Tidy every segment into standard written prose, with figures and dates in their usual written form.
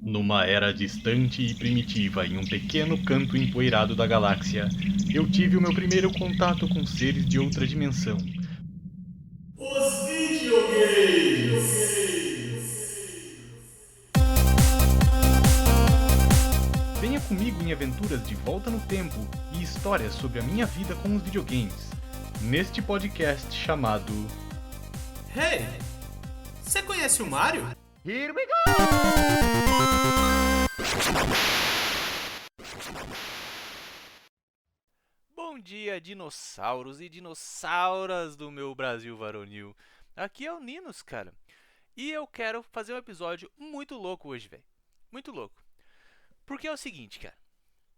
Numa era distante e primitiva, em um pequeno canto empoeirado da galáxia, eu tive o meu primeiro contato com seres de outra dimensão. Os videogames! Venha comigo em aventuras de volta no tempo e histórias sobre a minha vida com os videogames. Neste podcast chamado Hey, você conhece o Mario? Here we go! Bom dia, dinossauros e dinossauras do meu Brasil varonil. Aqui é o Ninos, cara. E eu quero fazer um episódio muito louco hoje, velho. Muito louco. Porque é o seguinte, cara.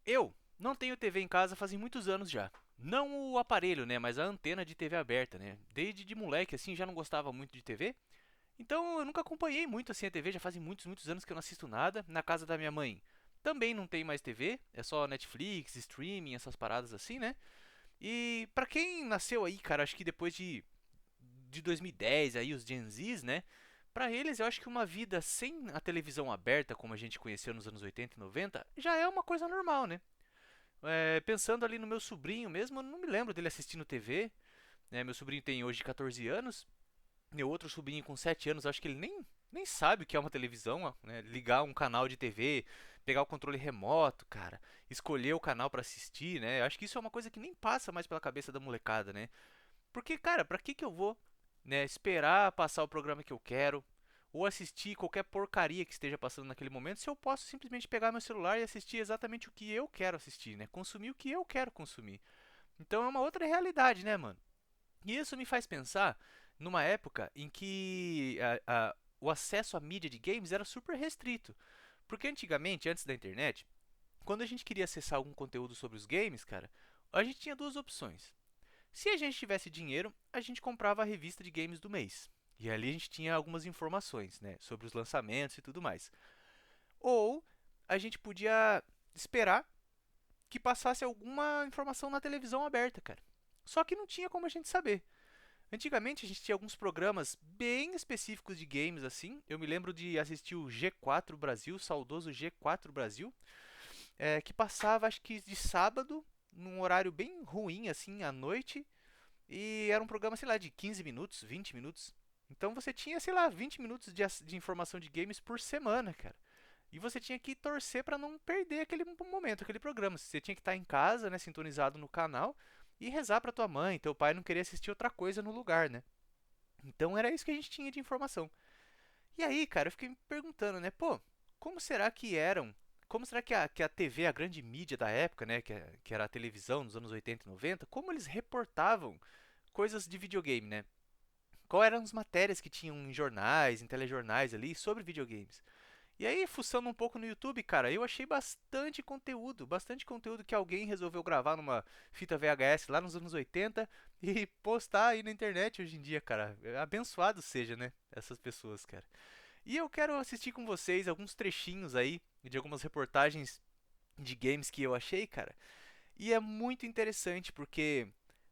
Eu não tenho TV em casa fazem muitos anos já. Não o aparelho, né, mas a antena de TV aberta, né? Desde de moleque, assim, já não gostava muito de TV. Então eu nunca acompanhei muito assim a TV, já fazem muitos anos que eu não assisto nada. Na casa da minha mãe também não tem mais TV, é só Netflix, streaming, essas paradas assim, né? E pra quem nasceu aí, cara, acho que depois de 2010, aí os Gen Zs, né? Pra eles, eu acho que uma vida sem a televisão aberta, como a gente conheceu nos anos 80 e 90, já é uma coisa normal, né? Pensando ali no meu sobrinho mesmo, eu não me lembro dele assistindo TV. Né? Meu sobrinho tem hoje 14 anos. Meu outro sobrinho com 7 anos, acho que ele nem sabe o que é uma televisão, né? Ligar um canal de TV, pegar o controle remoto, cara, escolher o canal pra assistir, né? Acho que isso é uma coisa que nem passa mais pela cabeça da molecada, né? Porque, cara, pra que eu vou, né, esperar passar o programa que eu quero ou assistir qualquer porcaria que esteja passando naquele momento, se eu posso simplesmente pegar meu celular e assistir exatamente o que eu quero assistir, né? Consumir o que eu quero consumir. Então é uma outra realidade, né, mano? E isso me faz pensar numa época em que o acesso à mídia de games era super restrito. Porque antigamente, antes da internet, quando a gente queria acessar algum conteúdo sobre os games, cara, a gente tinha duas opções. Se a gente tivesse dinheiro, a gente comprava a revista de games do mês. E ali a gente tinha algumas informações, né, sobre os lançamentos e tudo mais. Ou a gente podia esperar que passasse alguma informação na televisão aberta, cara. Só que não tinha como a gente saber. Antigamente a gente tinha alguns programas bem específicos de games assim. Eu me lembro de assistir o G4 Brasil, o saudoso G4 Brasil, que passava acho que de sábado, num horário bem ruim assim, à noite, e era um programa, sei lá, de 15 minutos, 20 minutos. Então você tinha, sei lá, 20 minutos de informação de games por semana, cara. E você tinha que torcer para não perder aquele momento, aquele programa. Você tinha que estar em casa, né, sintonizado no canal e rezar para tua mãe, teu pai não querer assistir outra coisa no lugar, né? Então era isso que a gente tinha de informação. E aí, cara, eu fiquei me perguntando, né, pô, como será que eram? Como será que a TV, a grande mídia da época, né, que era a televisão nos anos 80 e 90, como eles reportavam coisas de videogame, né? Quais eram as matérias que tinham em jornais, em telejornais ali sobre videogames? E aí, fuçando um pouco no YouTube, cara, eu achei bastante conteúdo que alguém resolveu gravar numa fita VHS lá nos anos 80 e postar aí na internet hoje em dia, cara. Abençoado seja, né? Essas pessoas, cara. E eu quero assistir com vocês alguns trechinhos aí de algumas reportagens de games que eu achei, cara. E é muito interessante porque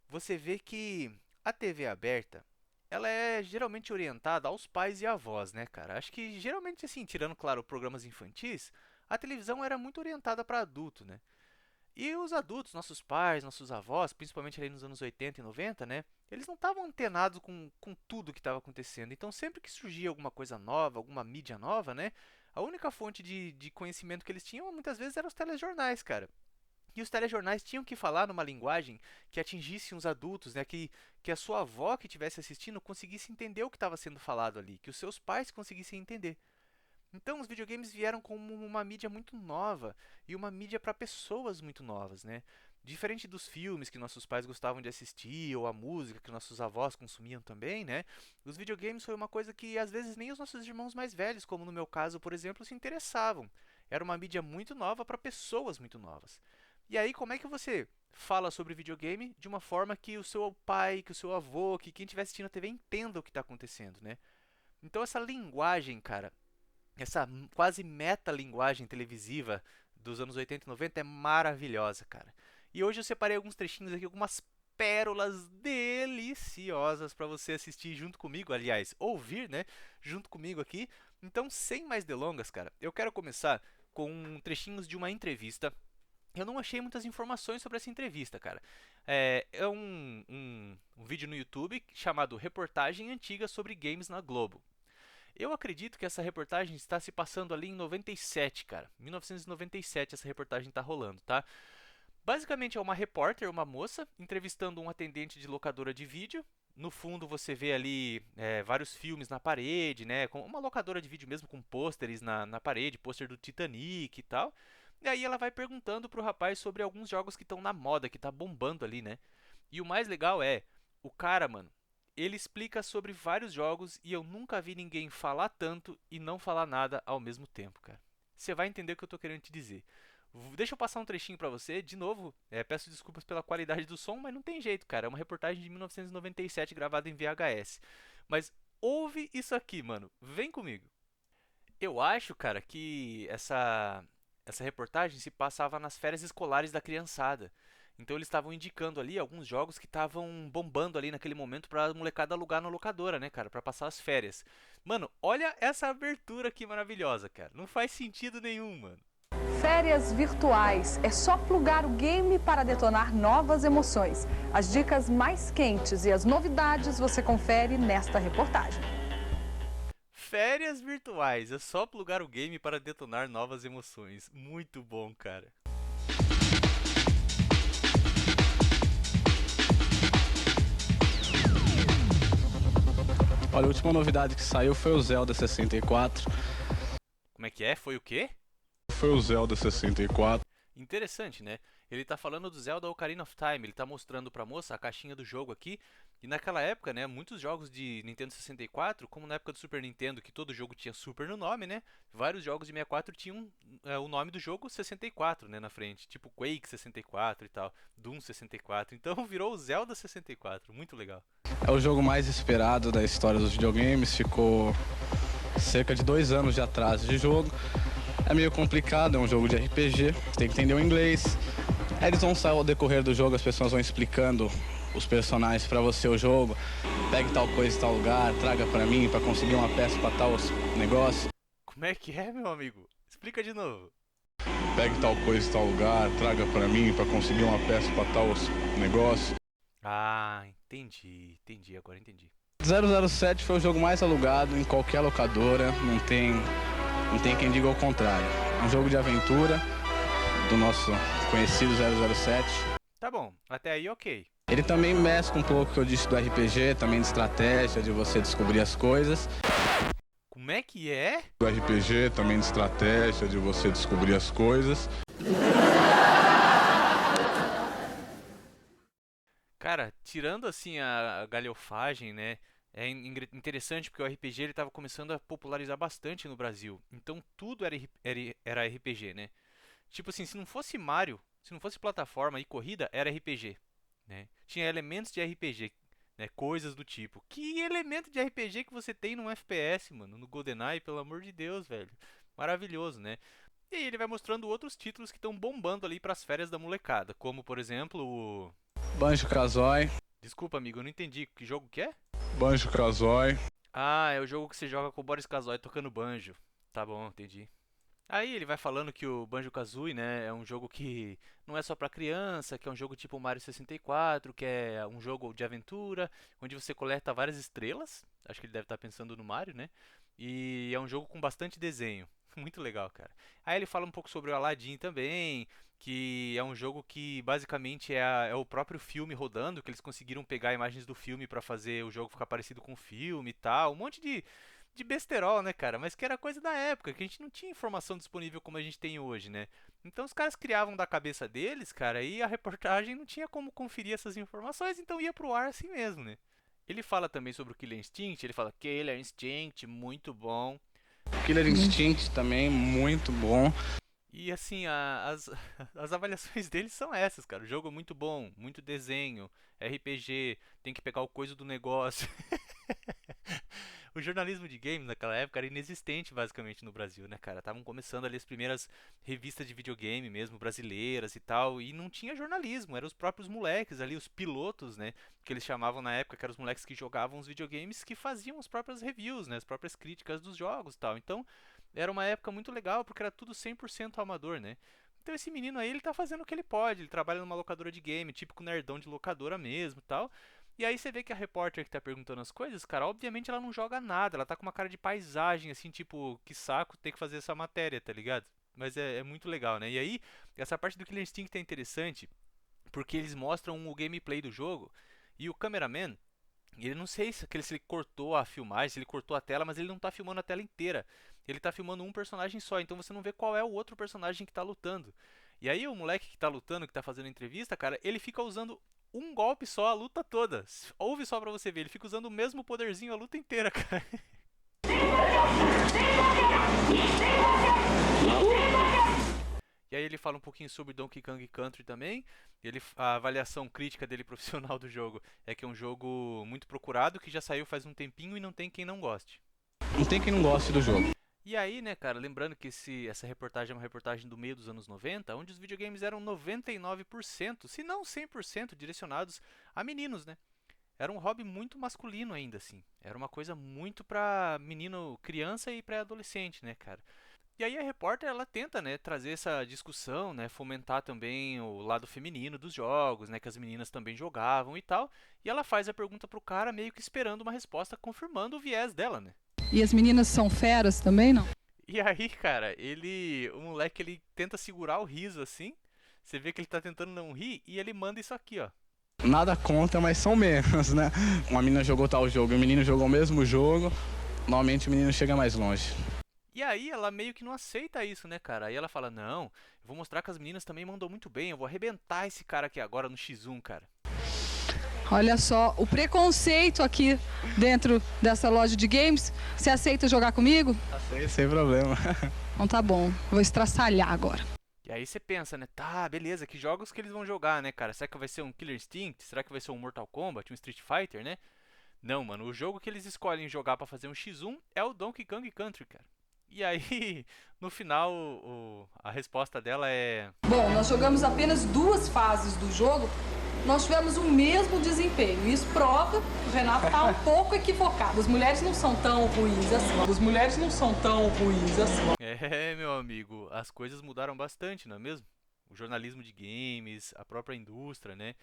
você vê que a TV aberta, ela é geralmente orientada aos pais e avós, né, cara? Acho que geralmente assim, tirando claro programas infantis, a televisão era muito orientada para adulto, né? E os adultos, nossos pais, nossos avós, principalmente ali nos anos 80 e 90, né? Eles não estavam antenados com tudo que estava acontecendo. Então, sempre que surgia alguma coisa nova, alguma mídia nova, né? A única fonte de conhecimento que eles tinham, muitas vezes, eram os telejornais, cara. E os telejornais tinham que falar numa linguagem que atingisse os adultos, né? Que a sua avó que estivesse assistindo conseguisse entender o que estava sendo falado ali, que os seus pais conseguissem entender. Então, os videogames vieram como uma mídia muito nova e uma mídia para pessoas muito novas, né? Diferente dos filmes que nossos pais gostavam de assistir ou a música que nossos avós consumiam também, né? Os videogames foi uma coisa que às vezes nem os nossos irmãos mais velhos, como no meu caso, por exemplo, se interessavam. Era uma mídia muito nova para pessoas muito novas. E aí, como é que você fala sobre videogame de uma forma que o seu pai, que o seu avô, que quem estiver assistindo a TV entenda o que está acontecendo, né? Então essa linguagem, cara, essa quase metalinguagem televisiva dos anos 80 e 90 é maravilhosa, cara. E hoje eu separei alguns trechinhos aqui, algumas pérolas deliciosas para você assistir junto comigo, aliás, ouvir, né, junto comigo aqui, Então, sem mais delongas, cara, eu quero começar com trechinhos de uma entrevista. Eu não achei muitas informações sobre essa entrevista, cara. É um vídeo no YouTube chamado Reportagem Antiga sobre Games na Globo. Eu acredito que essa reportagem está se passando ali em 97, cara. 1997 essa reportagem está rolando, tá? Basicamente é uma repórter, uma moça, entrevistando um atendente de locadora de vídeo. No fundo você vê ali vários filmes na parede, né? Com uma locadora de vídeo mesmo com pôsteres na parede, pôster do Titanic e tal. E aí ela vai perguntando pro rapaz sobre alguns jogos que estão na moda, que tá bombando ali, né? E o mais legal é, o cara, mano, ele explica sobre vários jogos e eu nunca vi ninguém falar tanto e não falar nada ao mesmo tempo, cara. Você vai entender o que eu tô querendo te dizer. Deixa eu passar um trechinho pra você. De novo, peço desculpas pela qualidade do som, mas não tem jeito, cara. É uma reportagem de 1997 gravada em VHS. Mas ouve isso aqui, mano. Vem comigo. Eu acho, cara, que essa reportagem se passava nas férias escolares da criançada. Então eles estavam indicando ali alguns jogos que estavam bombando ali naquele momento pra molecada alugar na locadora, né, cara, pra passar as férias. Mano, olha essa abertura aqui maravilhosa, cara. Não faz sentido nenhum, mano. Férias virtuais. É só plugar o game para detonar novas emoções. As dicas mais quentes e as novidades você confere nesta reportagem. Férias virtuais. É só plugar o game para detonar novas emoções. Muito bom, cara. Olha, a última novidade que saiu foi o Zelda 64. Como é que é? Foi o quê? Foi o Zelda 64. Interessante, né? Ele tá falando do Zelda Ocarina of Time, ele tá mostrando pra moça a caixinha do jogo aqui. E naquela época, né, muitos jogos de Nintendo 64, como na época do Super Nintendo, que todo jogo tinha Super no nome, né? Vários jogos de 64 tinham o nome do jogo 64, né, na frente, tipo Quake 64 e tal, Doom 64. Então virou o Zelda 64, muito legal. É o jogo mais esperado da história dos videogames. Ficou cerca de 2 anos de atraso de jogo. É meio complicado, é um jogo de RPG, você tem que entender o inglês. Aí eles vão sair ao decorrer do jogo, as pessoas vão explicando os personagens pra você o jogo. Pegue tal coisa em tal lugar, traga pra mim pra conseguir uma peça pra tal negócio. Como é que é, meu amigo? Explica de novo. Pegue tal coisa em tal lugar, traga pra mim pra conseguir uma peça pra tal negócio. Ah, entendi, agora entendi. 007 foi o jogo mais alugado em qualquer locadora, não tem quem diga o contrário. É um jogo de aventura do nosso conhecido 007. Tá bom, até aí ok. Ele também mescla um pouco o que eu disse do RPG, também de estratégia, de você descobrir as coisas. Como é que é? Do RPG, também de estratégia, de você descobrir as coisas. Cara, tirando assim a galhofagem, né? Interessante porque o RPG ele estava começando a popularizar bastante no Brasil. Então tudo era RPG, né? Tipo assim, se não fosse Mario, se não fosse plataforma e corrida, era RPG, né? Tinha elementos de RPG, né? Coisas do tipo. Que elemento de RPG que você tem num FPS, mano? No GoldenEye, pelo amor de Deus, velho. Maravilhoso, né? E aí ele vai mostrando outros títulos que estão bombando ali para as férias da molecada, como por exemplo o Banjo-Kazooie. Desculpa, amigo, eu não entendi. Que jogo que é? Banjo-Kazooie. Ah, é o jogo que você joga com o Boris Kazoy tocando banjo. Tá bom, entendi. Aí ele vai falando que o Banjo-Kazooie, né, é um jogo que não é só pra criança, que é um jogo tipo Mario 64, que é um jogo de aventura, onde você coleta várias estrelas. Acho que ele deve estar pensando no Mario, né? E é um jogo com bastante desenho. Muito legal, cara. Aí ele fala um pouco sobre o Aladdin também, que é um jogo que basicamente é o próprio filme rodando, que eles conseguiram pegar imagens do filme pra fazer o jogo ficar parecido com o filme e tal. Um monte de besterol, né, cara? Mas que era coisa da época, que a gente não tinha informação disponível como a gente tem hoje, né? Então os caras criavam da cabeça deles, cara, e a reportagem não tinha como conferir essas informações, então ia pro ar assim mesmo, né? Ele fala também sobre o Killer Instinct, ele fala Killer Instinct, muito bom. Killer Instinct também, muito bom. E assim, as avaliações deles são essas, cara. O jogo é muito bom, muito desenho, RPG, tem que pegar o coisa do negócio. O jornalismo de games naquela época era inexistente basicamente no Brasil, né, cara? Estavam começando ali as primeiras revistas de videogame mesmo, brasileiras e tal, e não tinha jornalismo, eram os próprios moleques ali, os pilotos, né, que eles chamavam na época, que eram os moleques que jogavam os videogames, que faziam as próprias reviews, né, as próprias críticas dos jogos e tal. Então, era uma época muito legal, porque era tudo 100% amador, né? Então esse menino aí, ele tá fazendo o que ele pode, ele trabalha numa locadora de game, típico nerdão de locadora mesmo e tal. E aí você vê que a repórter que tá perguntando as coisas, cara, obviamente ela não joga nada, ela tá com uma cara de paisagem, assim, tipo, que saco ter que fazer essa matéria, tá ligado? Mas é muito legal, né? E aí, essa parte do Killer Instinct é interessante, porque eles mostram o gameplay do jogo, e o cameraman, ele não sei se ele cortou a filmagem, se ele cortou a tela, mas ele não tá filmando a tela inteira. Ele tá filmando um personagem só, então você não vê qual é o outro personagem que tá lutando. E aí o moleque que tá lutando, que tá fazendo entrevista, cara, ele fica usando um golpe só a luta toda. Ouve só pra você ver, ele fica usando o mesmo poderzinho a luta inteira, cara. E aí ele fala um pouquinho sobre Donkey Kong Country também. A avaliação crítica dele profissional do jogo é que é um jogo muito procurado, que já saiu faz um tempinho e não tem quem não goste. Não tem quem não goste do jogo. E aí, né, cara, lembrando que essa reportagem é uma reportagem do meio dos anos 90, onde os videogames eram 99%, se não 100%, direcionados a meninos, né? Era um hobby muito masculino ainda, assim. Era uma coisa muito pra menino, criança e pré-adolescente, né, cara? E aí a repórter, ela tenta, né, trazer essa discussão, né, fomentar também o lado feminino dos jogos, né, que as meninas também jogavam e tal. E ela faz a pergunta pro cara meio que esperando uma resposta confirmando o viés dela, né? E as meninas são feras também, não? E aí, cara, o moleque, ele tenta segurar o riso assim. Você vê que ele tá tentando não rir e ele manda isso aqui, ó. Nada contra, mas são menos, né? Uma menina jogou tal jogo e o menino jogou o mesmo jogo, normalmente o menino chega mais longe. E aí ela meio que não aceita isso, né, cara? Aí ela fala: "Não, eu vou mostrar que as meninas também mandam muito bem, eu vou arrebentar esse cara aqui agora no X1, cara." Olha só, o preconceito aqui dentro dessa loja de games. Você aceita jogar comigo? Sem problema. Então tá bom, vou estraçalhar agora. E aí você pensa, né? Tá, beleza, que jogos que eles vão jogar, né, cara? Será que vai ser um Killer Instinct? Será que vai ser um Mortal Kombat, um Street Fighter, né? Não, mano, o jogo que eles escolhem jogar pra fazer um X1 é o Donkey Kong Country, cara. E aí, no final, a resposta dela é: Bom, nós jogamos apenas 2 fases do jogo. Nós tivemos o mesmo desempenho. Isso prova que o Renato está um pouco equivocado. As mulheres não são tão ruins assim. As mulheres não são tão ruins assim. É, meu amigo, as coisas mudaram bastante, não é mesmo? O jornalismo de games, a própria indústria, né?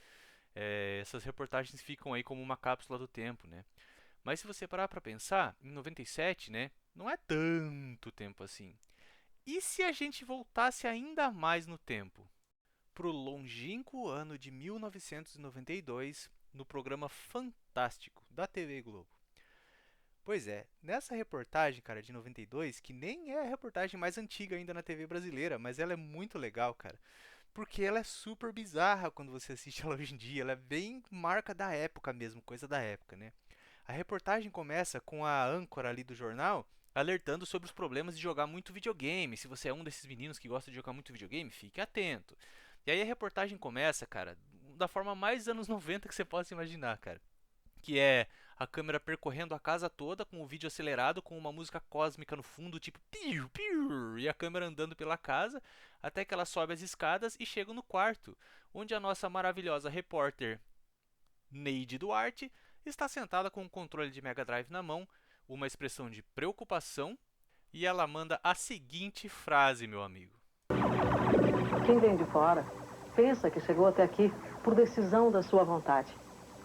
Essas reportagens ficam aí como uma cápsula do tempo, né? Mas se você parar pra pensar, em 97, né? Não é tanto tempo assim. E se a gente voltasse ainda mais no tempo? Pro longínquo ano de 1992, no programa Fantástico da TV Globo. Pois é, nessa reportagem, cara, de 92, que nem é a reportagem mais antiga ainda na TV brasileira, mas ela é muito legal, cara, porque ela é super bizarra quando você assiste ela hoje em dia, ela é bem marca da época mesmo, coisa da época, né? A reportagem começa com a âncora ali do jornal alertando sobre os problemas de jogar muito videogame. Se você é um desses meninos que gosta de jogar muito videogame, fique atento. E aí a reportagem começa, cara, da forma mais anos 90 que você possa imaginar, cara. Que é a câmera percorrendo a casa toda com o vídeo acelerado, com uma música cósmica no fundo, tipo piu, piu, e a câmera andando pela casa, até que ela sobe as escadas e chega no quarto, onde a nossa maravilhosa repórter Neide Duarte está sentada com um controle de Mega Drive na mão, uma expressão de preocupação, e ela manda a seguinte frase, meu amigo. Quem vem de fora pensa que chegou até aqui por decisão da sua vontade,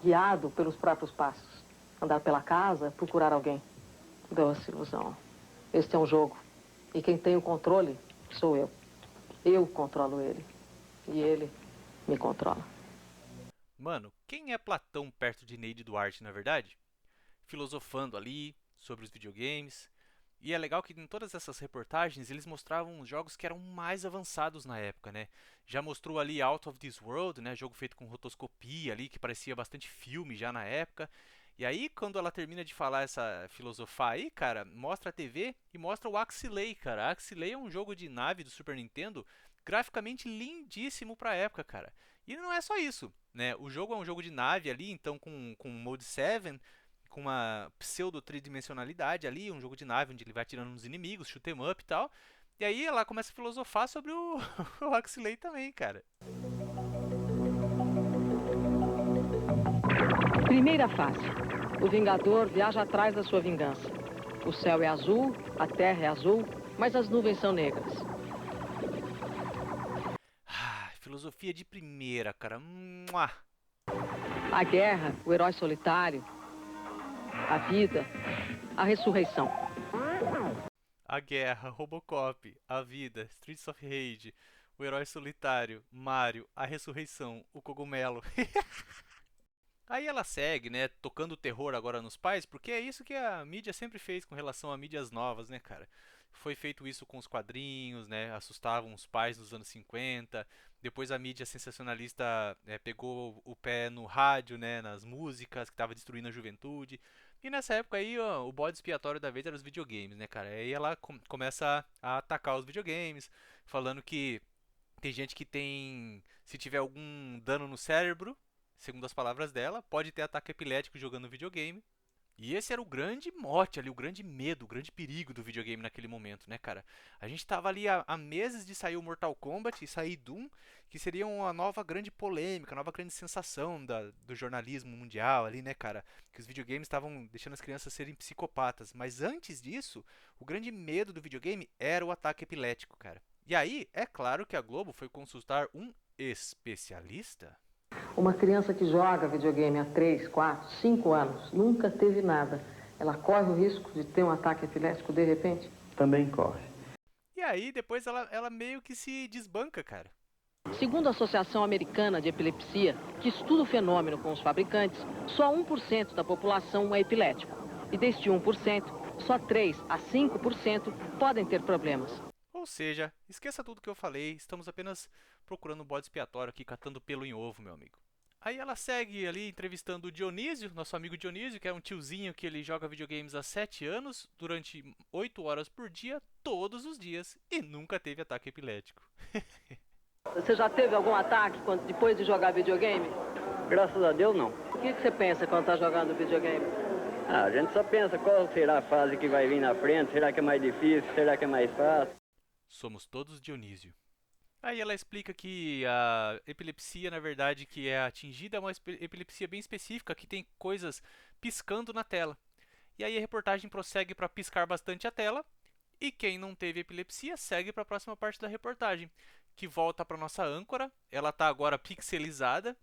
guiado pelos próprios passos. Andar pela casa, procurar alguém. Doce ilusão. Este é um jogo. E quem tem o controle sou eu. Eu controlo ele. E ele me controla. Mano, quem é Platão perto de Neide Duarte, na verdade? Filosofando ali sobre os videogames. E é legal que em todas essas reportagens eles mostravam os jogos que eram mais avançados na época, né? Já mostrou ali Out of This World, né? Jogo feito com rotoscopia ali, que parecia bastante filme já na época. E aí, quando ela termina de falar essa filosofar aí, cara, mostra a TV e mostra o Axelay, cara. Axelay é um jogo de nave do Super Nintendo, graficamente lindíssimo pra época, cara. E não é só isso, né? O jogo é um jogo de nave ali, então com Mode 7, com uma pseudo-tridimensionalidade ali, um jogo de nave onde ele vai atirando nos inimigos, shoot 'em up e tal. E aí ela começa a filosofar sobre o, o Huxley também, cara. Primeira fase. O Vingador viaja atrás da sua vingança. O céu é azul, a terra é azul, mas as nuvens são negras. Filosofia de primeira, cara. Mua. A guerra, o herói solitário, a vida, a ressurreição. A guerra, Robocop, a vida, Streets of Rage, o herói solitário, Mario, a ressurreição, o cogumelo. Aí ela segue, né, tocando terror agora nos pais, porque é isso que a mídia sempre fez com relação a mídias novas, né, cara? Foi feito isso com os quadrinhos, né, assustavam os pais nos anos 50. Depois a mídia sensacionalista pegou o pé no rádio, né, nas músicas, que estava destruindo a juventude. E nessa época aí, ó, o bode expiatório da vez era os videogames, né, cara? Aí ela começa a atacar os videogames, falando que tem gente que tem, se tiver algum dano no cérebro, segundo as palavras dela, pode ter ataque epilético jogando videogame. E esse era o grande mote ali, o grande medo, o grande perigo do videogame naquele momento, né, cara? A gente tava ali há meses de sair o Mortal Kombat e sair Doom, que seria uma nova grande polêmica, nova grande sensação do jornalismo mundial ali, né, cara? Que os videogames estavam deixando as crianças serem psicopatas. Mas antes disso, o grande medo do videogame era o ataque epilético, cara. E aí, é claro que a Globo foi consultar um especialista. Uma criança que joga videogame há 3, 4, 5 anos, nunca teve nada. Ela corre o risco de ter um ataque epilético de repente? Também corre. E aí, depois ela meio que se desbanca, cara. Segundo a Associação Americana de Epilepsia, que estuda o fenômeno com os fabricantes, só 1% da população é epilético. E deste 1%, só 3 a 5% podem ter problemas. Ou seja, esqueça tudo que eu falei, estamos apenas procurando um bode expiatório aqui, catando pelo em ovo, meu amigo. Aí ela segue ali entrevistando o Dionísio, nosso amigo Dionísio, que é um tiozinho que ele joga videogames há 7 anos, durante 8 horas por dia, todos os dias, e nunca teve ataque epilético. Você já teve algum ataque depois de jogar videogame? Graças a Deus, não. O que você pensa quando está jogando videogame? A gente só pensa qual será a fase que vai vir na frente, será que é mais difícil, será que é mais fácil. Somos todos Dionísio. Aí ela explica que a epilepsia, na verdade, que é atingida é uma epilepsia bem específica, que tem coisas piscando na tela. E aí a reportagem prossegue para piscar bastante a tela, e quem não teve epilepsia segue para a próxima parte da reportagem, que volta para nossa âncora. Ela está agora pixelizada.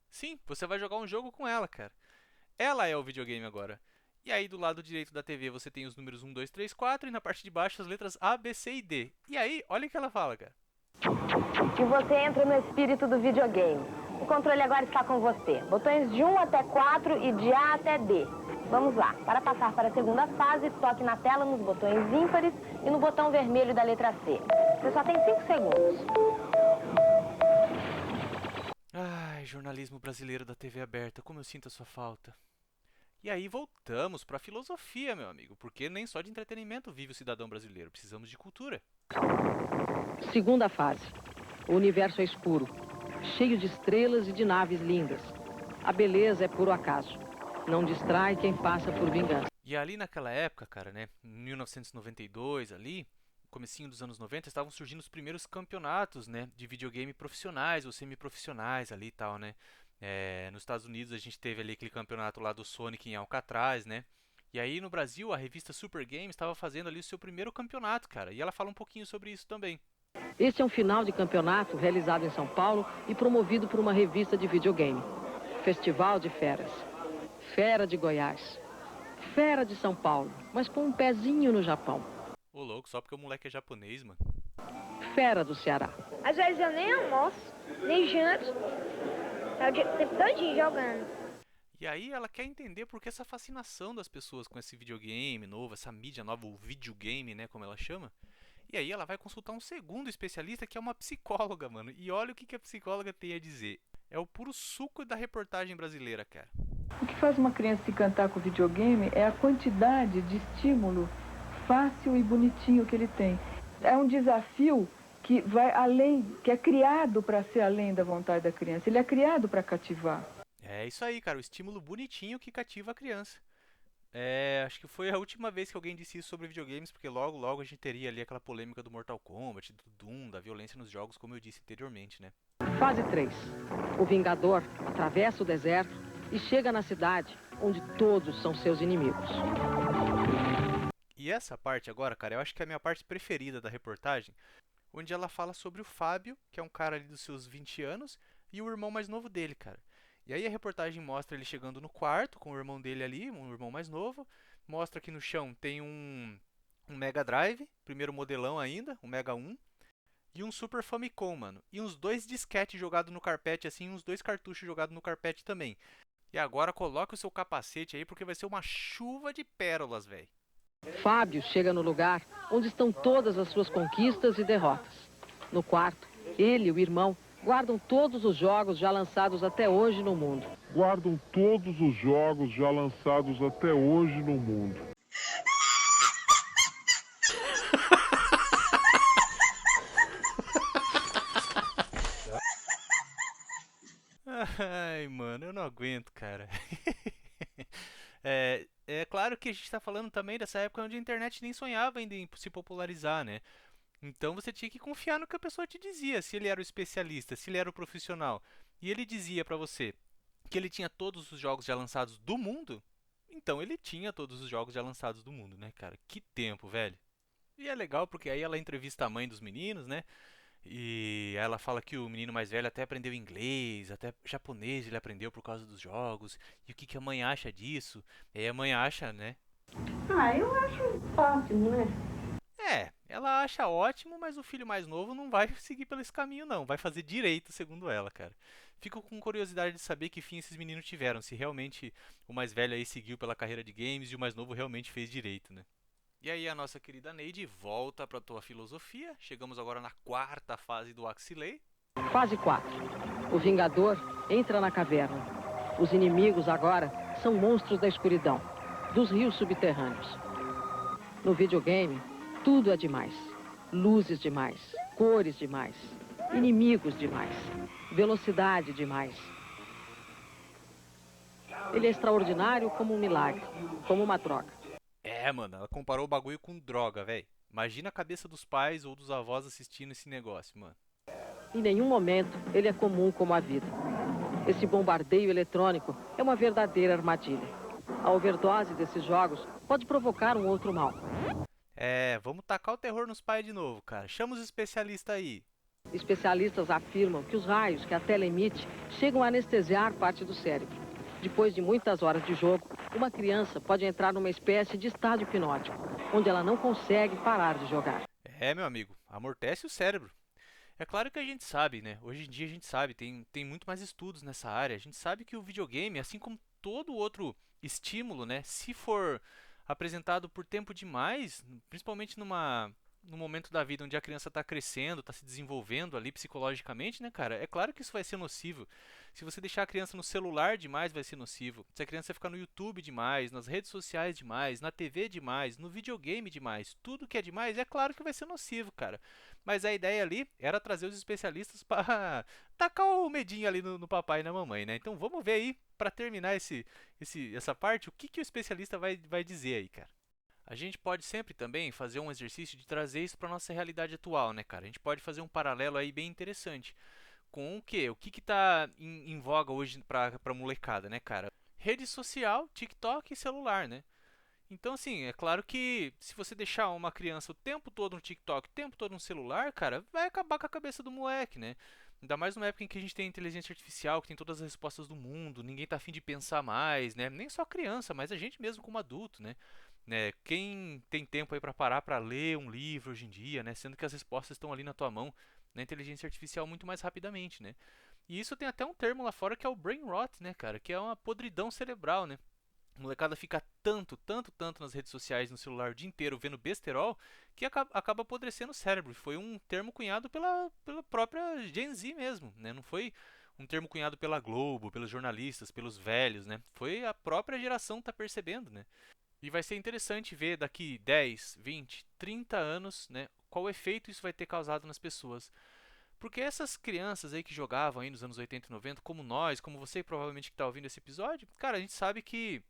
Sim, você vai jogar um jogo com ela, cara. Ela é o videogame agora. E aí do lado direito da TV você tem os números 1, 2, 3, 4 e na parte de baixo as letras A, B, C e D. E aí, olha o que ela fala, cara. E você entra no espírito do videogame. O controle agora está com você. Botões de 1 até 4 e de A até D. Vamos lá. Para passar para a segunda fase, toque na tela nos botões ímpares e no botão vermelho da letra C. Você só tem 5 segundos. Ai, jornalismo brasileiro da TV aberta, como eu sinto a sua falta. E aí voltamos para a filosofia, meu amigo, porque nem só de entretenimento vive o cidadão brasileiro, precisamos de cultura. Segunda fase. O universo é escuro, cheio de estrelas e de naves lindas. A beleza é puro acaso. Não distrai quem passa por vingança. E ali naquela época, cara, né, em 1992 ali, comecinho dos anos 90, estavam surgindo os primeiros campeonatos, né, de videogame profissionais ou semiprofissionais ali e tal, né. Nos Estados Unidos a gente teve ali aquele campeonato lá do Sonic em Alcatraz, né. E aí no Brasil a revista Super Games estava fazendo ali o seu primeiro campeonato, cara. E ela fala um pouquinho sobre isso também. Este é um final de campeonato realizado em São Paulo e promovido por uma revista de videogame. Festival de Feras. Fera de Goiás. Fera de São Paulo, mas com um pezinho no Japão. Ô louco, só porque o moleque é japonês, mano. Fera do Ceará. Às vezes eu nem almoço, nem janto. É o tempo todinho jogando. E aí ela quer entender por que essa fascinação das pessoas com esse videogame novo, essa mídia nova, o videogame, né, como ela chama. E aí ela vai consultar um segundo especialista que é uma psicóloga, mano. E olha o que a psicóloga tem a dizer. É o puro suco da reportagem brasileira, cara. O que faz uma criança se encantar com o videogame é a quantidade de estímulo fácil e bonitinho que ele tem. É um desafio que vai além, que é criado para ser além da vontade da criança. Ele é criado para cativar. É isso aí, cara, o estímulo bonitinho que cativa a criança. Acho que foi a última vez que alguém disse isso sobre videogames, porque logo logo a gente teria ali aquela polêmica do Mortal Kombat, do Doom, da violência nos jogos, como eu disse anteriormente, né? Fase 3. O Vingador atravessa o deserto e chega na cidade, onde todos são seus inimigos. E essa parte agora, cara, eu acho que é a minha parte preferida da reportagem, onde ela fala sobre o Fábio, que é um cara ali dos seus 20 anos, e o irmão mais novo dele, cara. E aí a reportagem mostra ele chegando no quarto com o irmão dele ali, um irmão mais novo. Mostra que no chão tem um Mega Drive, primeiro modelão ainda, um Mega 1. E um Super Famicom, mano. E uns 2 disquetes jogados no carpete, assim, uns 2 cartuchos jogados no carpete também. E agora coloque o seu capacete aí, porque vai ser uma chuva de pérolas, velho. Fábio chega no lugar onde estão todas as suas conquistas e derrotas. No quarto, ele e o irmão guardam todos os jogos já lançados até hoje no mundo. Guardam todos os jogos já lançados até hoje no mundo. Ai, mano, eu não aguento, cara. É claro que a gente tá falando também dessa época onde a internet nem sonhava ainda em se popularizar, né? Então você tinha que confiar no que a pessoa te dizia, se ele era o especialista, se ele era o profissional. E ele dizia pra você que ele tinha todos os jogos já lançados do mundo, então ele tinha todos os jogos já lançados do mundo, né, cara? Que tempo, velho. E é legal porque aí ela entrevista a mãe dos meninos, né? E ela fala que o menino mais velho até aprendeu inglês, até japonês ele aprendeu por causa dos jogos. E o que que a mãe acha disso? E aí a mãe acha, né? Eu acho ótimo, né? Ela acha ótimo, mas o filho mais novo não vai seguir pelo esse caminho, não. Vai fazer direito, segundo ela, cara. Fico com curiosidade de saber que fim esses meninos tiveram. Se realmente o mais velho aí seguiu pela carreira de games e o mais novo realmente fez direito, né? E aí a nossa querida Neide volta pra tua filosofia. Chegamos agora na 4ª fase do Axilei. Fase 4. O Vingador entra na caverna. Os inimigos agora são monstros da escuridão, dos rios subterrâneos. No videogame, tudo é demais. Luzes demais, cores demais, inimigos demais, velocidade demais. Ele é extraordinário como um milagre, como uma droga. Mano, ela comparou o bagulho com droga, velho. Imagina a cabeça dos pais ou dos avós assistindo esse negócio, mano. Em nenhum momento ele é comum como a vida. Esse bombardeio eletrônico é uma verdadeira armadilha. A overdose desses jogos pode provocar um outro mal. Vamos tacar o terror nos pais de novo, cara. Chama os especialistas aí. Especialistas afirmam que os raios que a tela emite chegam a anestesiar parte do cérebro. Depois de muitas horas de jogo, uma criança pode entrar numa espécie de estado hipnótico, onde ela não consegue parar de jogar. Meu amigo, amortece o cérebro. É claro que a gente sabe, né? Hoje em dia a gente sabe, tem muito mais estudos nessa área. A gente sabe que o videogame, assim como todo outro estímulo, né? Se for apresentado por tempo demais, principalmente no momento da vida onde a criança está crescendo, está se desenvolvendo ali psicologicamente, né, cara? É claro que isso vai ser nocivo. Se você deixar a criança no celular demais, vai ser nocivo. Se a criança ficar no YouTube demais, nas redes sociais demais, na TV demais, no videogame demais, tudo que é demais, é claro que vai ser nocivo, cara. Mas a ideia ali era trazer os especialistas para tacar o medinho ali no papai e na mamãe, né? Então vamos ver aí, para terminar essa parte, o que o especialista vai dizer aí, cara. A gente pode sempre também fazer um exercício de trazer isso para nossa realidade atual, né, cara? A gente pode fazer um paralelo aí bem interessante com o quê? O que tá em voga hoje pra molecada, né, cara? Rede social, TikTok e celular, né? Então, assim, é claro que se você deixar uma criança o tempo todo no TikTok, o tempo todo no celular, cara, vai acabar com a cabeça do moleque, né? Ainda mais numa época em que a gente tem inteligência artificial, que tem todas as respostas do mundo, ninguém tá afim de pensar mais, né? Nem só criança, mas a gente mesmo como adulto, né? Quem tem tempo aí para parar para ler um livro hoje em dia, né? Sendo que as respostas estão ali na tua mão, na inteligência artificial muito mais rapidamente, né? E isso tem até um termo lá fora que é o brain rot, né, cara? Que é uma podridão cerebral, né? A molecada fica tanto nas redes sociais, no celular o dia inteiro vendo besterol, que acaba apodrecendo o cérebro. Foi um termo cunhado pela própria Gen Z mesmo, né? Não foi um termo cunhado pela Globo, pelos jornalistas, pelos velhos, né? Foi a própria geração que tá percebendo, né? E vai ser interessante ver daqui 10, 20, 30 anos, né, qual efeito isso vai ter causado nas pessoas. Porque essas crianças aí que jogavam aí nos anos 80 e 90, como nós, como você provavelmente que está ouvindo esse episódio, cara, a gente sabe que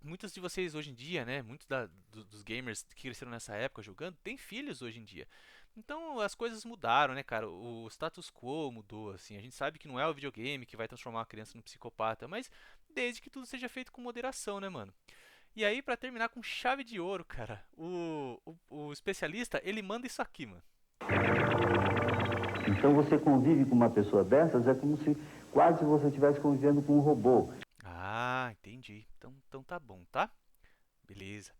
muitos de vocês hoje em dia, né, muitos dos gamers que cresceram nessa época jogando, têm filhos hoje em dia. Então as coisas mudaram, né, cara? O status quo mudou, assim. A gente sabe que não é o videogame que vai transformar uma criança num psicopata, mas desde que tudo seja feito com moderação, né, mano? E aí, pra terminar com chave de ouro, cara, o especialista, ele manda isso aqui, mano. Então você convive com uma pessoa dessas, é como se quase você estivesse convivendo com um robô. Ah, entendi. Então tá bom, tá? Beleza.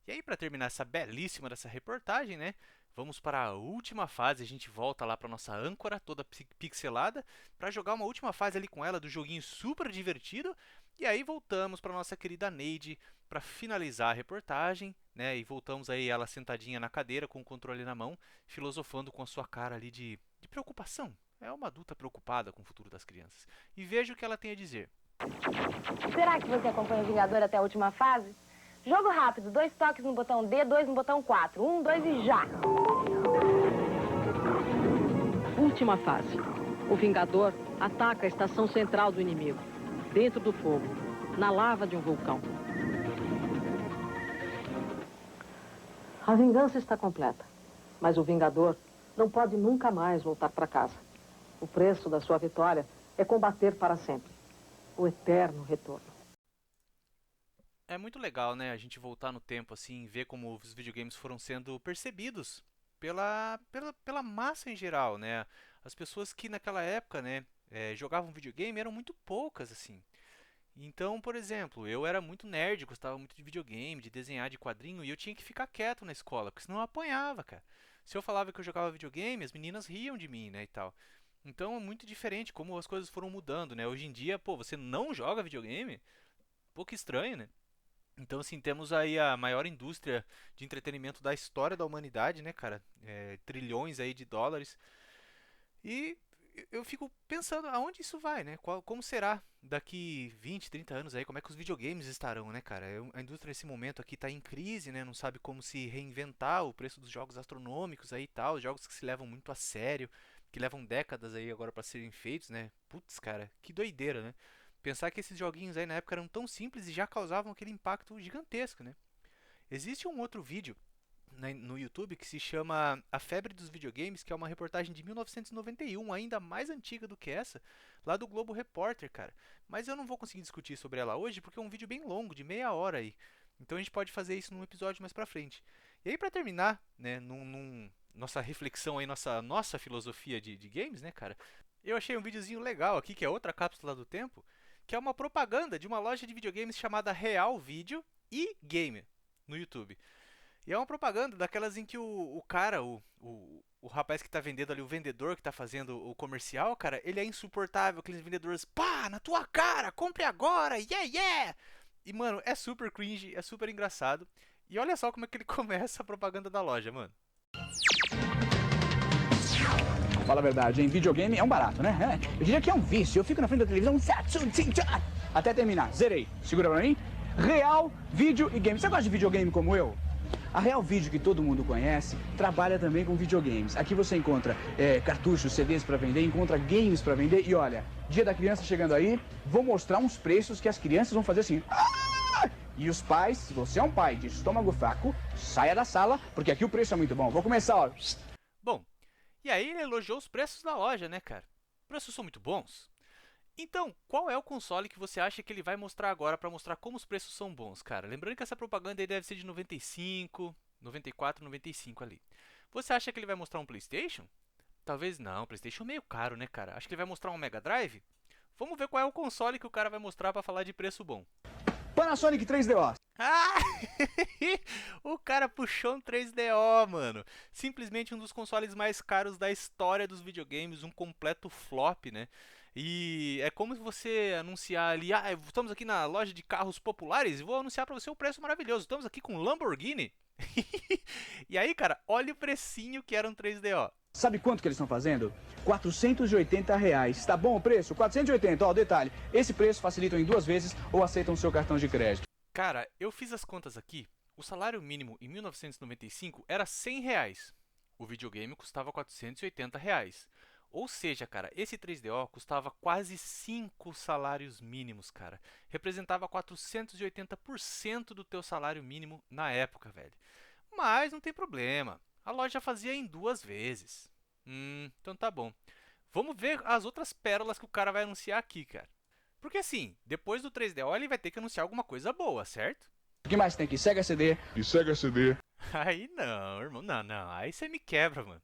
E aí, pra terminar essa belíssima dessa reportagem, né? Vamos para a última fase, a gente volta lá para nossa âncora toda pixelada para jogar uma última fase ali com ela do joguinho super divertido. E aí voltamos para nossa querida Neide para finalizar a reportagem, né? E voltamos aí ela sentadinha na cadeira com o controle na mão, filosofando com a sua cara ali de preocupação. É uma adulta preocupada com o futuro das crianças. E veja o que ela tem a dizer. Será que você acompanha o Vingador até a última fase? Jogo rápido, 2 toques no botão D, 2 no botão 4. 1, 2 e já! Última fase. O Vingador ataca a estação central do inimigo, dentro do fogo, na lava de um vulcão. A vingança está completa, mas o Vingador não pode nunca mais voltar para casa. O preço da sua vitória é combater para sempre. O eterno retorno. É muito legal, né, a gente voltar no tempo assim, ver como os videogames foram sendo percebidos pela massa em geral, né? As pessoas que naquela época, né, jogavam videogame eram muito poucas, assim. Então, por exemplo, eu era muito nerd, gostava muito de videogame, de desenhar de quadrinho, e eu tinha que ficar quieto na escola, porque senão eu apanhava, cara. Se eu falava que eu jogava videogame, as meninas riam de mim, né, e tal. Então é muito diferente como as coisas foram mudando, né? Hoje em dia, pô, você não joga videogame? Pô, que estranho, né? Então, assim, temos aí a maior indústria de entretenimento da história da humanidade, né, cara? Trilhões aí de dólares. E eu fico pensando aonde isso vai, né? Como será daqui 20, 30 anos aí? Como é que os videogames estarão, né, cara? A indústria nesse momento aqui está em crise, né? Não sabe como se reinventar, o preço dos jogos astronômicos aí e tal, jogos que se levam muito a sério, que levam décadas aí agora para serem feitos, né? Putz, cara, que doideira, né? Pensar que esses joguinhos aí na época eram tão simples e já causavam aquele impacto gigantesco, né? Existe um outro vídeo no YouTube que se chama A Febre dos Videogames, que é uma reportagem de 1991, ainda mais antiga do que essa, lá do Globo Repórter, cara. Mas eu não vou conseguir discutir sobre ela hoje porque é um vídeo bem longo, de meia hora aí. Então a gente pode fazer isso num episódio mais pra frente. E aí, pra terminar, né, nossa reflexão aí, nossa filosofia de games, né, cara? Eu achei um videozinho legal aqui, que é outra cápsula do tempo, que é uma propaganda de uma loja de videogames chamada Real Vídeo e Game no YouTube. E é uma propaganda daquelas em que o cara, o rapaz que tá vendendo ali, o vendedor que tá fazendo o comercial, cara, ele é insuportável, aqueles vendedores, pá, na tua cara, compre agora, yeah, yeah! E, mano, é super cringe, é super engraçado. E olha só como é que ele começa a propaganda da loja, mano. Fala a verdade, hein? Videogame é um barato, né? Eu diria que é um vício. Eu fico na frente da televisão até terminar. Zerei. Segura pra mim. Real, vídeo e game. Você gosta de videogame como eu? A Real Vídeo, que todo mundo conhece, trabalha também com videogames. Aqui você encontra cartuchos, CDs para vender, encontra games para vender. E olha, Dia da Criança chegando aí, vou mostrar uns preços que as crianças vão fazer assim. E os pais, se você é um pai de estômago fraco, saia da sala, porque aqui o preço é muito bom. Vou começar, ó. Bom, e aí ele elogiou os preços da loja, né, cara? Os preços são muito bons. Então, qual é o console que você acha que ele vai mostrar agora para mostrar como os preços são bons, cara? Lembrando que essa propaganda aí deve ser de 95, 94, 95 ali. Você acha que ele vai mostrar um PlayStation? Talvez não, PlayStation é meio caro, né, cara? Acho que ele vai mostrar um Mega Drive? Vamos ver qual é o console que o cara vai mostrar para falar de preço bom. Panasonic 3DO. Ah! O cara puxou um 3DO, mano. Simplesmente um dos consoles mais caros da história dos videogames, um completo flop, né? E é como se você anunciar ali, estamos aqui na loja de carros populares e vou anunciar pra você o preço maravilhoso. Estamos aqui com Lamborghini. E aí, cara, olha o precinho que era um 3DO. Sabe quanto que eles estão fazendo? R$480. Tá bom o preço? 480, ó, detalhe. Esse preço facilitam em 2 vezes ou aceitam o seu cartão de crédito. Cara, eu fiz as contas aqui. O salário mínimo em 1995 era R$100. O videogame custava R$480. Ou seja, cara, esse 3DO custava quase 5 salários mínimos, cara. Representava 480% do teu salário mínimo na época, velho. Mas não tem problema. A loja fazia em 2 vezes. Então tá bom. Vamos ver as outras pérolas que o cara vai anunciar aqui, cara. Porque assim, depois do 3DO ele vai ter que anunciar alguma coisa boa, certo? O que mais tem aqui? Sega CD. E Sega CD. Aí não, irmão. Não. Aí você me quebra, mano.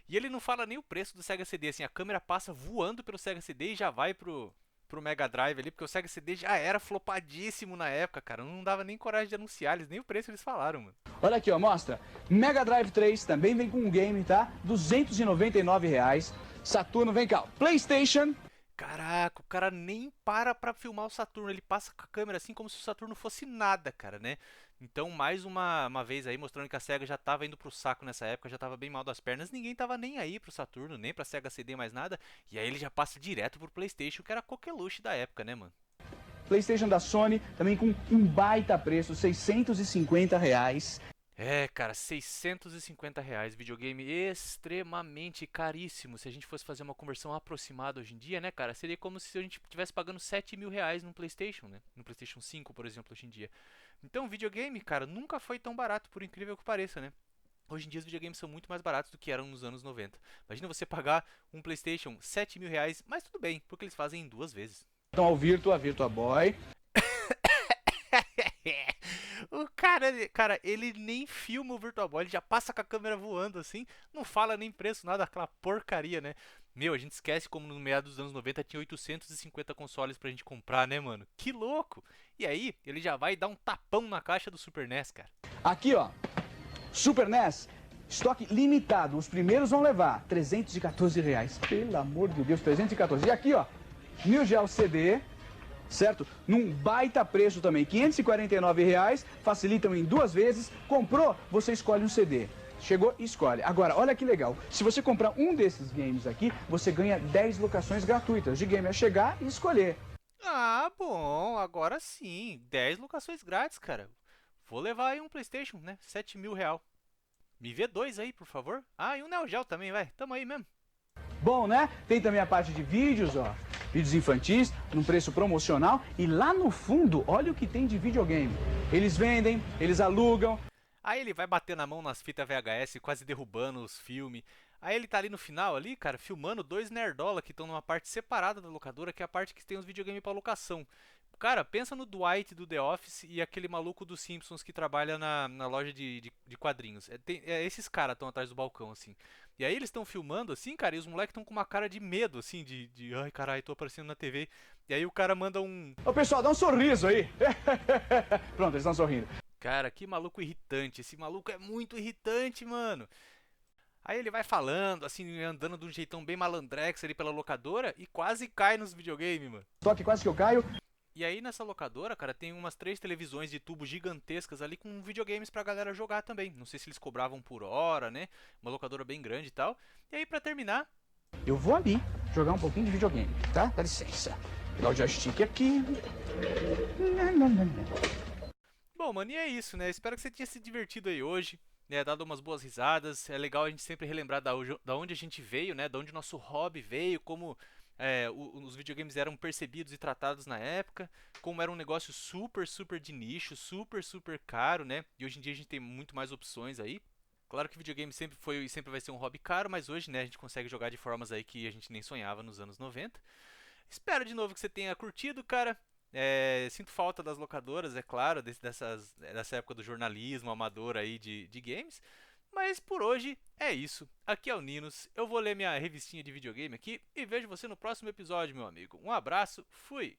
E ele não fala nem o preço do Sega CD, assim, a câmera passa voando pelo Sega CD e já vai pro Mega Drive ali, porque o Sega CD já era flopadíssimo na época, cara. Não dava nem coragem de anunciar, nem o preço eles falaram, mano. Olha aqui, ó, mostra. Mega Drive 3 também vem com um game, tá? R$299. Saturno, vem cá. PlayStation. Caraca, o cara nem pra filmar o Saturno, ele passa com a câmera assim como se o Saturno fosse nada, cara, né? Então, mais uma vez aí, mostrando que a SEGA já tava indo pro saco nessa época, já tava bem mal das pernas, ninguém tava nem aí pro Saturno, nem pra Sega CD mais nada, e aí ele já passa direto pro PlayStation, que era a coqueluche da época, né, mano? PlayStation da Sony, também com um baita preço, R$650. É, cara, R$650, videogame extremamente caríssimo. Se a gente fosse fazer uma conversão aproximada hoje em dia, né, cara, seria como se a gente estivesse pagando R$7.000 num PlayStation, né? No PlayStation 5, por exemplo, hoje em dia. Então, videogame, cara, nunca foi tão barato, por incrível que pareça, né? Hoje em dia os videogames são muito mais baratos do que eram nos anos 90. Imagina você pagar um PlayStation R$7.000, mas tudo bem, porque eles fazem em 2 vezes. Então, ao Virtua Boy. O cara, ele nem filma o Virtual Boy, ele já passa com a câmera voando assim, não fala nem preço, nada, aquela porcaria, né? Meu, a gente esquece como no meado dos anos 90 tinha 850 consoles pra gente comprar, né, mano? Que louco! E aí, ele já vai dar um tapão na caixa do Super NES, cara. Aqui, ó, Super NES, estoque limitado, os primeiros vão levar R$314. Pelo amor de Deus, 314. E aqui, ó, Neo Geo CD... certo? Num baita preço também, R$549, facilitam em 2 vezes. Comprou, você escolhe um CD. Chegou, escolhe. Agora, olha que legal. Se você comprar um desses games aqui, você ganha 10 locações gratuitas de game a chegar e escolher. Ah, bom, agora sim. 10 locações grátis, cara. Vou levar aí um PlayStation, né? R$7.000. Me vê 2 aí, por favor. Ah, e um Neo Geo também, vai. Tamo aí mesmo. Bom, né? Tem também a parte de vídeos, ó. Vídeos infantis, num preço promocional. E lá no fundo, olha o que tem de videogame. Eles vendem, eles alugam. Aí ele vai bater na mão nas fitas VHS, quase derrubando os filmes. Aí ele tá ali no final, ali, cara, filmando 2 nerdola que estão numa parte separada da locadora, que é a parte que tem os videogames pra locação. Cara, pensa no Dwight do The Office e aquele maluco dos Simpsons que trabalha na loja de quadrinhos. Esses caras estão atrás do balcão, assim. E aí eles estão filmando, assim, cara, e os moleques estão com uma cara de medo, assim, ai, caralho, tô aparecendo na TV. E aí o cara manda um... Ô, pessoal, dá um sorriso aí. Pronto, eles estão sorrindo. Cara, que maluco irritante. Esse maluco é muito irritante, mano. Aí ele vai falando, assim, andando de um jeitão bem malandrex ali pela locadora e quase cai nos videogames, mano. Toque, quase que eu caio. E aí nessa locadora, cara, tem umas 3 televisões de tubo gigantescas ali com videogames pra galera jogar também. Não sei se eles cobravam por hora, né? Uma locadora bem grande e tal. E aí pra terminar... eu vou ali jogar um pouquinho de videogame, tá? Dá licença. Pegar o joystick aqui. Bom, mano, e é isso, né? Espero que você tenha se divertido aí hoje, né? Dado umas boas risadas. É legal a gente sempre relembrar da onde a gente veio, né? Da onde nosso hobby veio, como... os videogames eram percebidos e tratados na época, como era um negócio super, super de nicho, super, super caro, né? E hoje em dia a gente tem muito mais opções aí. Claro que videogame sempre foi e sempre vai ser um hobby caro, mas hoje, né, a gente consegue jogar de formas aí que a gente nem sonhava nos anos 90. Espero de novo que você tenha curtido, cara. Sinto falta das locadoras, é claro, dessa época do jornalismo amador aí de games. Mas por hoje é isso. Aqui é o Ninos, eu vou ler minha revistinha de videogame aqui e vejo você no próximo episódio, meu amigo. Um abraço, fui!